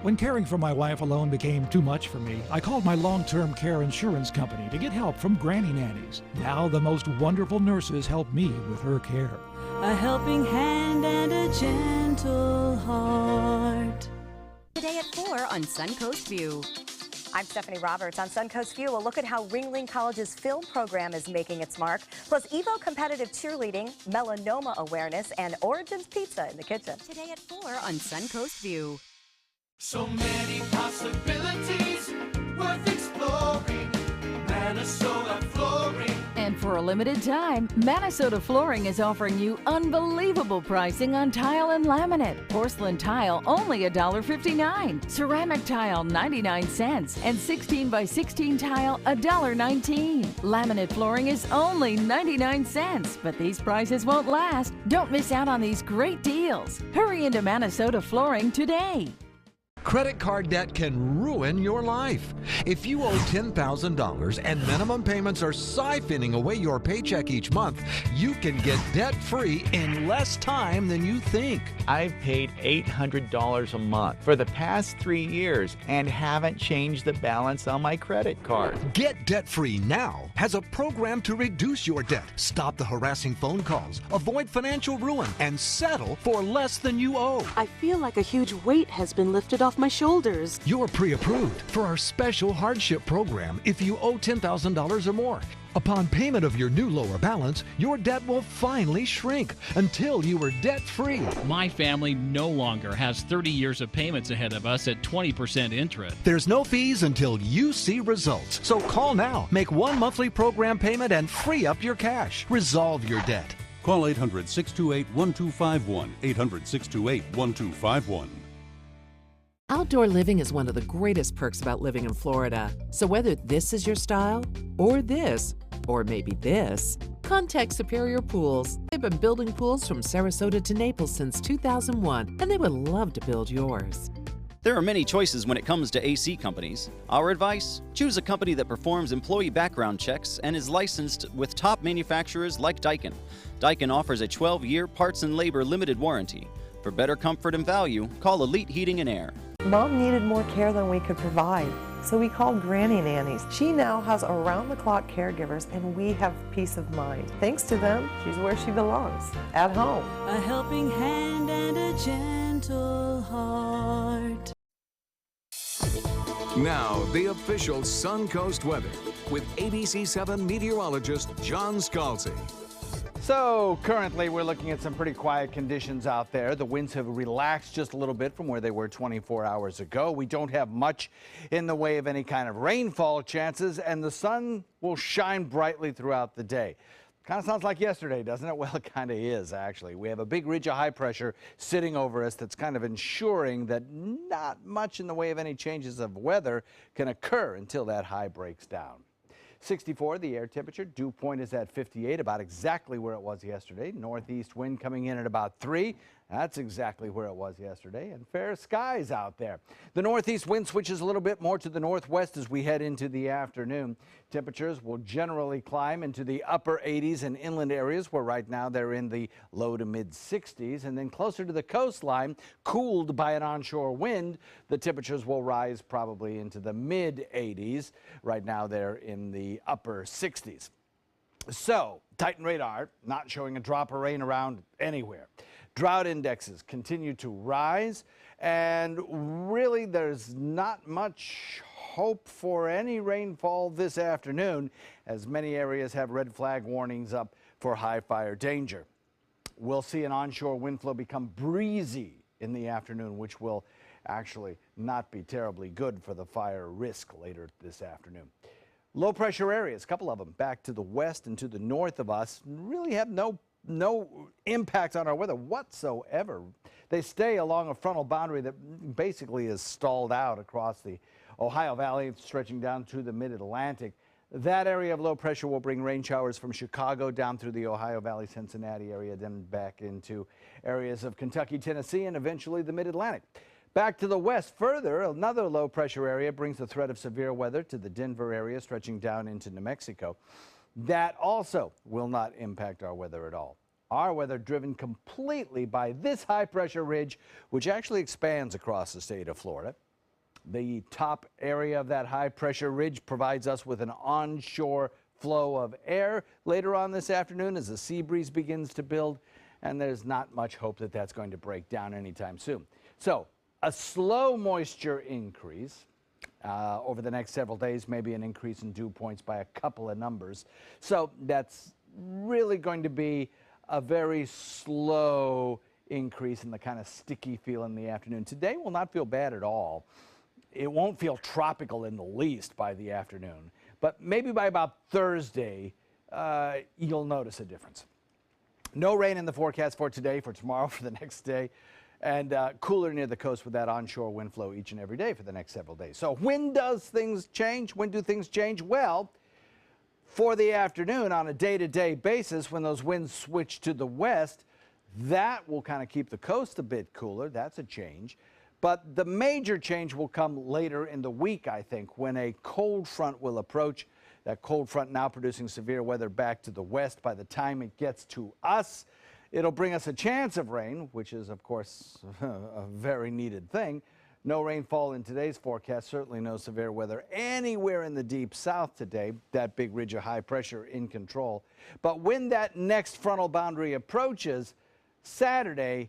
When caring for my wife alone became too much for me, I called my long-term care insurance company to get help from granny nannies. Now the most wonderful nurses help me with her care. A helping hand and a gentle heart. Today at 4 on Suncoast View. I'm Stephanie Roberts. On Suncoast View, a look at how Ringling College's film program is making its mark, plus Evo competitive cheerleading, melanoma awareness, and Origins Pizza in the kitchen. Today at 4 on Suncoast View. So many possibilities worth exploring. Minnesota Flooring. And for a limited time, Minnesota Flooring is offering you unbelievable pricing on tile and laminate. Porcelain tile only $1.59. Ceramic tile 99 cents. And 16 by 16 tile $1.19. Laminate flooring is only 99 cents. But these prices won't last. Don't miss out on these great deals. Hurry into Minnesota Flooring today. Credit card debt can ruin your life. If you owe $10,000 and minimum payments are siphoning away your paycheck each month, you can get debt-free in less time than you think. I've paid $800 a month for the past 3 years and haven't changed the balance on my credit card. Get debt-free now has a program to reduce your debt, stop the harassing phone calls, avoid financial ruin, and settle for less than you owe. I feel like a huge weight has been lifted off my shoulders. You're pre-approved for our special hardship program if you owe $10,000 or more. Upon payment of your new lower balance, your debt will finally shrink until you are debt-free. My family no longer has 30 years of payments ahead of us at 20% interest. There's no fees until you see results. So call now, make one monthly program payment, and free up your cash. Resolve your debt. Call 800-628-1251, 800-628-1251. Outdoor living is one of the greatest perks about living in Florida. So whether this is your style, or this, or maybe this, contact Superior Pools. They've been building pools from Sarasota to Naples since 2001, and they would love to build yours. There are many choices when it comes to AC companies. Our advice? Choose a company that performs employee background checks and is licensed with top manufacturers like Daikin. Daikin offers a 12-year parts and labor limited warranty. For better comfort and value, call Elite Heating and Air. Mom needed more care than we could provide, so we called Granny Nannies. She now has around-the-clock caregivers, and we have peace of mind. Thanks to them, she's where she belongs, at home. A helping hand and a gentle heart. Now, the official Suncoast weather with ABC7 meteorologist John Scalzi. So currently we're looking at some pretty quiet conditions out there. The winds have relaxed just a little bit from where they were 24 hours ago. We don't have much in the way of any kind of rainfall chances, and the sun will shine brightly throughout the day. Kind of sounds like yesterday, doesn't it? Well, it kind of is, actually. We have a big ridge of high pressure sitting over us that's kind of ensuring that not much in the way of any changes of weather can occur until that high breaks down. 64, the air temperature. Dew point is at 58, about exactly where it was yesterday. Northeast wind coming in at about 3. That's exactly where it was yesterday. And fair skies out there. The northeast wind switches a little bit more to the northwest as we head into the afternoon. Temperatures will generally climb into the upper 80s in inland areas, where right now they're in the low to mid 60s. And then closer to the coastline, cooled by an onshore wind, the temperatures will rise probably into the mid 80s. Right now they're in the upper 60s. So, Titan radar not showing a drop of rain around anywhere. Drought indexes continue to rise, And really, there's not much hope for any rainfall this afternoon, as many areas have red flag warnings up for high fire danger. We'll see an onshore wind flow become breezy in the afternoon, which will actually not be terribly good for the fire risk later this afternoon. Low pressure areas, a couple of them back to the west and to the north of us, really have no impact on our weather whatsoever. They stay along a frontal boundary that basically is stalled out across the Ohio Valley, stretching down to the mid-Atlantic. That area of low pressure will bring rain showers from Chicago down through the Ohio Valley, Cincinnati area, then back into areas of Kentucky, Tennessee, and eventually the mid-Atlantic. Back to the west further, another low pressure area brings the threat of severe weather to the Denver area, stretching down into New Mexico. That also will not impact our weather at all. Our weather driven completely by this high pressure ridge, which actually expands across the state of Florida. The top area of that high pressure ridge provides us with an onshore flow of air later on this afternoon as the sea breeze begins to build, and there's not much hope that that's going to break down anytime soon. So a slow moisture increase over the next several days, maybe an increase in dew points by a couple of numbers. So that's really going to be a very slow increase in the kind of sticky feel in the afternoon. Today will not feel bad at all. It won't feel tropical in the least by the afternoon, but maybe by about Thursday, you'll notice a difference. No rain in the forecast for today, for tomorrow, for the next day, and cooler near the coast with that onshore wind flow each and every day for the next several days. So when does things change? When do things change? Well, for the afternoon on a day-to-day basis, when those winds switch to the west, that will kind of keep the coast a bit cooler. That's a change. But the major change will come later in the week, I think, when a cold front will approach. That cold front now producing severe weather back to the west. By the time it gets to us, it'll bring us a chance of rain, which is, of course, a very needed thing. No rainfall in today's forecast, certainly no severe weather anywhere in the deep south today. That big ridge of high pressure in control. But when that next frontal boundary approaches Saturday,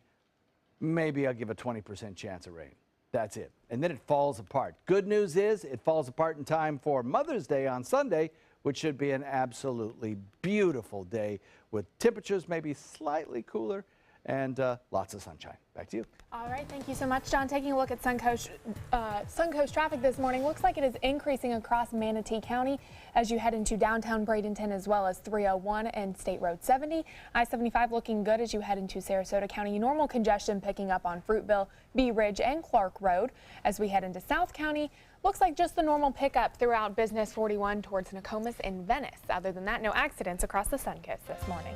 maybe I'll give a 20% chance of rain. That's it. And then it falls apart. Good news is it falls apart in time for Mother's Day on Sunday, which should be an absolutely beautiful day with temperatures maybe slightly cooler and lots of sunshine. Back to you. All right, thank you so much, John. Taking a look at Suncoast traffic this morning, looks like it is increasing across Manatee County as you head into downtown Bradenton, as well as 301 and State Road 70. I-75 looking good as you head into Sarasota County. Normal congestion picking up on Fruitville, Bee Ridge, and Clark Road. As we head into South County, looks like just the normal pickup throughout Business 41 towards Nokomis and Venice. Other than that, no accidents across the Suncoast this morning.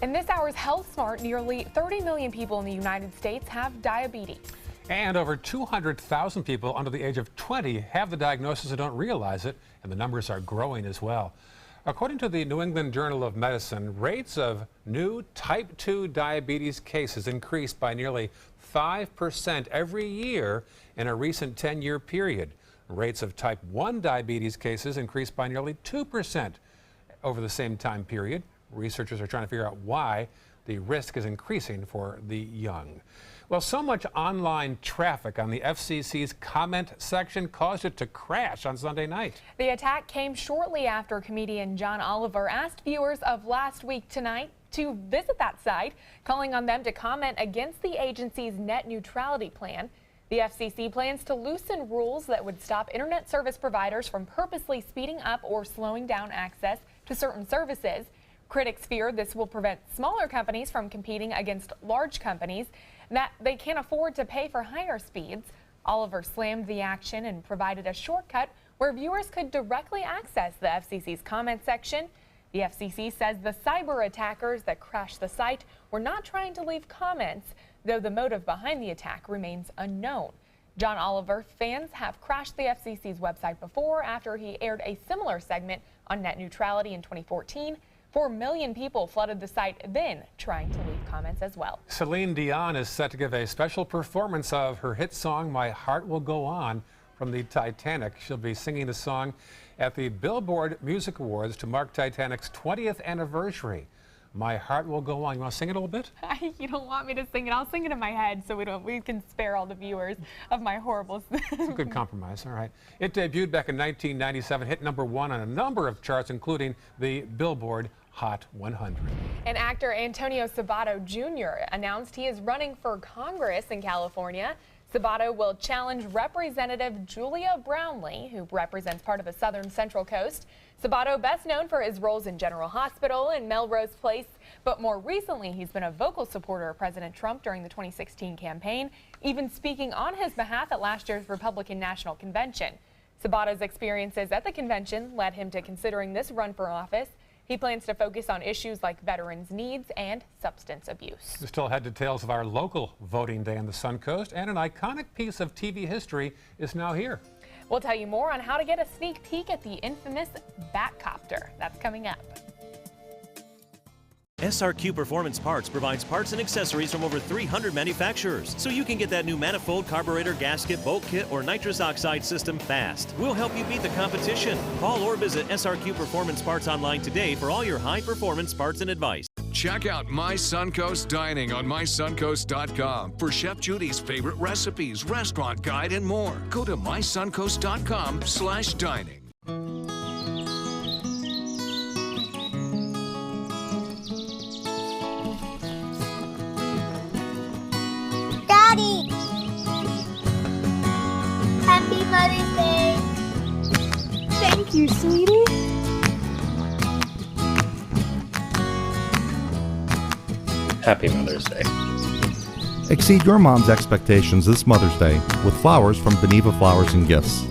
In this hour's Health Smart, nearly 30 million people in the United States have diabetes. And over 200,000 people under the age of 20 have the diagnosis and don't realize it, and the numbers are growing as well. According to the New England Journal of Medicine, rates of new type 2 diabetes cases increased by nearly 5% every year in a recent 10-year period. Rates of type 1 diabetes cases increased by nearly 2% over the same time period. Researchers are trying to figure out why the risk is increasing for the young. Well, so much online traffic on the FCC's comment section caused it to crash on Sunday night. The attack came shortly after comedian John Oliver asked viewers of Last Week Tonight to visit that site, calling on them to comment against the agency's net neutrality plan. The FCC plans to loosen rules that would stop internet service providers from purposely speeding up or slowing down access to certain services. Critics fear this will prevent smaller companies from competing against large companies that they can't afford to pay for higher speeds. Oliver slammed the action and provided a shortcut where viewers could directly access the FCC's comment section. The FCC says the cyber attackers that crashed the site were not trying to leave comments, though the motive behind the attack remains unknown. John Oliver fans have crashed the FCC's website before after he aired a similar segment on net neutrality in 2014. 4 million people flooded the site then, trying to leave comments as well. Celine Dion is set to give a special performance of her hit song, My Heart Will Go On, from the Titanic. She'll be singing the song at the Billboard Music Awards to mark Titanic's 20th anniversary. My Heart Will Go On. You want to sing it a little bit? You don't want me to sing it. I'll sing it in my head so we can spare all the viewers of my horrible. It's a good compromise. All right. It debuted back in 1997, hit #1 on a number of charts, including the Billboard Hot 100. And actor Antonio Sabato Jr. announced he is running for Congress in California. Sabato will challenge Representative Julia Brownley, who represents part of the southern Central Coast. Sabato, best known for his roles in General Hospital and Melrose Place, but more recently he's been a vocal supporter of President Trump during the 2016 campaign, even speaking on his behalf at last year's Republican National Convention. Sabato's experiences at the convention led him to considering this run for office. He plans to focus on issues like veterans' needs and substance abuse. We still had details of our local voting day on the Suncoast, and an iconic piece of TV history is now here. We'll tell you more on how to get a sneak peek at the infamous Batcopter. That's coming up. SRQ Performance Parts provides parts and accessories from over 300 manufacturers, so you can get that new manifold, carburetor, gasket, bolt kit, or nitrous oxide system fast. We'll help you beat the competition. Call or visit SRQ Performance Parts online today for all your high-performance parts and advice. Check out My Suncoast Dining on mysuncoast.com for Chef Judy's favorite recipes, restaurant guide, and more. Go to mysuncoast.com/dining. Daddy! Happy Mother's Day! Thank you, sweetie. Happy Mother's Day. Exceed your mom's expectations this Mother's Day with flowers from Beneva Flowers and Gifts.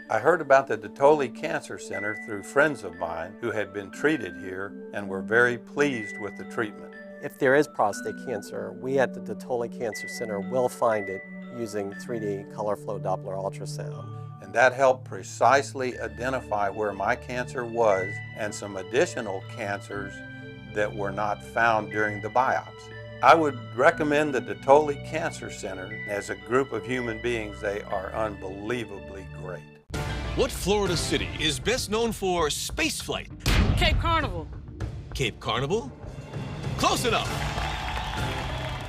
I heard about the Dotoli Cancer Center through friends of mine who had been treated here and were very pleased with the treatment. If there is prostate cancer, we at the Dotoli Cancer Center will find it using 3D color flow Doppler ultrasound. And that helped precisely identify where my cancer was and some additional cancers that were not found during the biopsy. I would recommend the Dotoli Cancer Center. As a group of human beings, they are unbelievably great. What Florida city is best known for spaceflight? Cape Carnival. Cape Carnival? Close enough.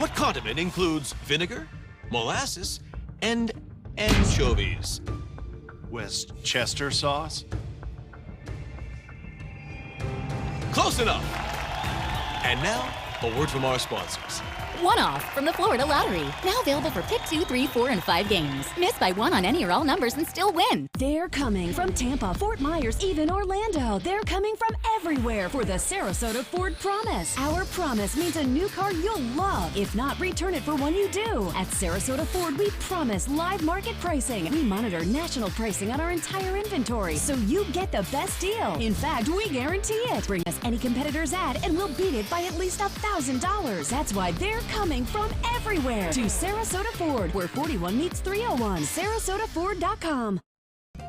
What condiment includes vinegar, molasses, and anchovies? Westchester sauce? Close enough. And now, a word from our sponsors. One-off from the Florida Lottery. Now available for pick 2, 3, 4, and 5 games. Miss by one on any or all numbers and still win. They're coming from Tampa, Fort Myers, even Orlando. They're coming from everywhere for the Sarasota Ford Promise. Our promise means a new car you'll love. If not, return it for one you do. At Sarasota Ford, we promise live market pricing. We monitor national pricing on our entire inventory, so you get the best deal. In fact, we guarantee it. Bring us any competitor's ad, and we'll beat it by at least $1,000. That's why they're coming from everywhere to Sarasota Ford, where 41 meets 301. SarasotaFord.com.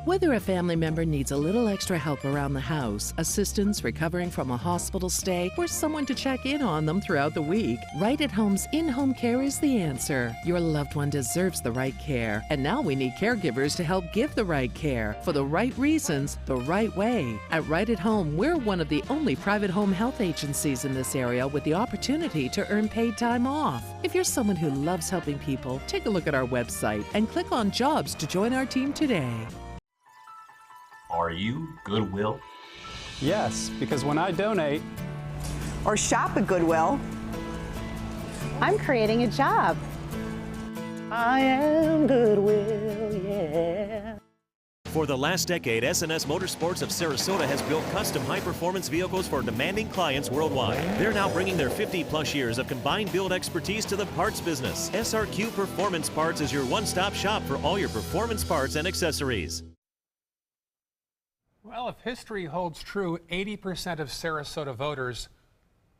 Whether a family member needs a little extra help around the house, assistance recovering from a hospital stay, or someone to check in on them throughout the week, Right at Home's in-home care is the answer. Your loved one deserves the right care, and now we need caregivers to help give the right care for the right reasons, the right way. At Right at Home, we're one of the only private home health agencies in this area with the opportunity to earn paid time off. If you're someone who loves helping people, take a look at our website and click on Jobs to join our team today. Are you Goodwill? Yes, because when I donate or shop at Goodwill, I'm creating a job. I am Goodwill, yeah. For the last decade, S&S Motorsports of Sarasota has built custom high-performance vehicles for demanding clients worldwide. They're now bringing their 50-plus years of combined build expertise to the parts business. SRQ Performance Parts is your one-stop shop for all your performance parts and accessories. Well, if history holds true, 80% of Sarasota voters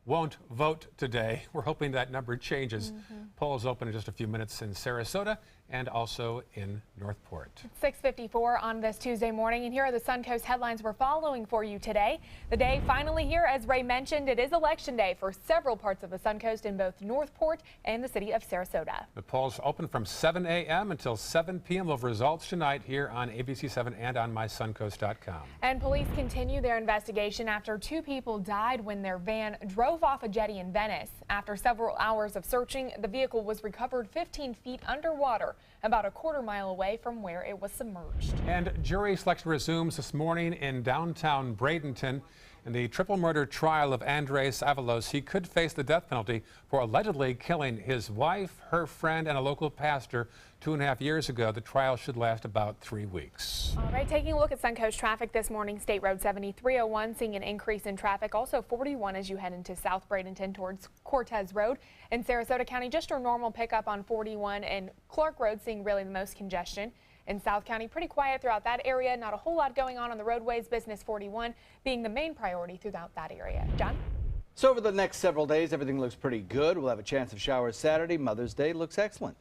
won't vote today. We're hoping that number changes. Polls open in just a few minutes in Sarasota and also in Northport. 6:54 on this Tuesday morning, and here are the Suncoast headlines we're following for you today. The day finally here, as Ray mentioned, it is election day for several parts of the Suncoast in both Northport and the city of Sarasota. The polls open from 7 a.m. until 7 p.m. We'll have results tonight here on ABC7 and on mysuncoast.com. And police continue their investigation after 2 people died when their van drove off a jetty in Venice. After several hours of searching, the vehicle was recovered 15 feet underwater, about a quarter-mile away from where it was submerged. And jury selection resumes this morning in downtown Bradenton. In the triple murder trial of Andres Avalos, he could face the death penalty for allegedly killing his wife, her friend, and a local pastor 2.5 years ago. The trial should last about 3 weeks. All right, taking a look at Suncoast traffic this morning. State Road 7301 seeing an increase in traffic. Also 41 as you head into South Bradenton towards Cortez Road. In Sarasota County, just your normal pickup on 41, and Clark Road seeing really the most congestion. In South County, pretty quiet throughout that area. Not a whole lot going on the roadways. Business 41 being the main priority throughout that area. John? So over the next several days, everything looks pretty good. We'll have a chance of showers Saturday. Mother's Day looks excellent.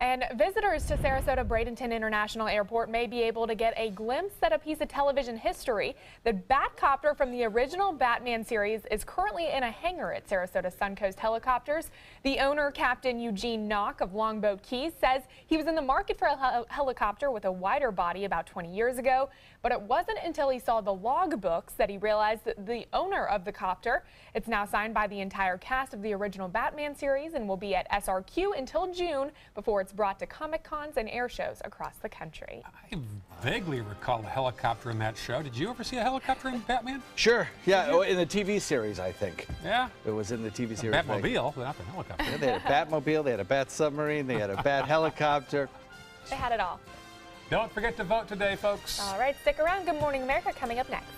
And visitors to Sarasota Bradenton International Airport may be able to get a glimpse at a piece of television history. The Batcopter from the original Batman series is currently in a hangar at Sarasota Suncoast Helicopters. The owner, Captain Eugene Knock of Longboat Keys, says he was in the market for a helicopter with a wider body about 20 years ago, but it wasn't until he saw the logbooks that he realized that the owner of the copter. It's now signed by the entire cast of the original Batman series and will be at SRQ until June before it's brought to Comic Cons and air shows across the country. I vaguely recall a helicopter in that show. Did you ever see a helicopter in Batman? Sure. Yeah, in the TV series, I think. Yeah? It was in the TV series. Batmobile, but not the helicopter. Yeah, they had a Batmobile, they had a Bat submarine, they had a Bat helicopter. They had it all. Don't forget to vote today, folks. All right, stick around. Good Morning America coming up next.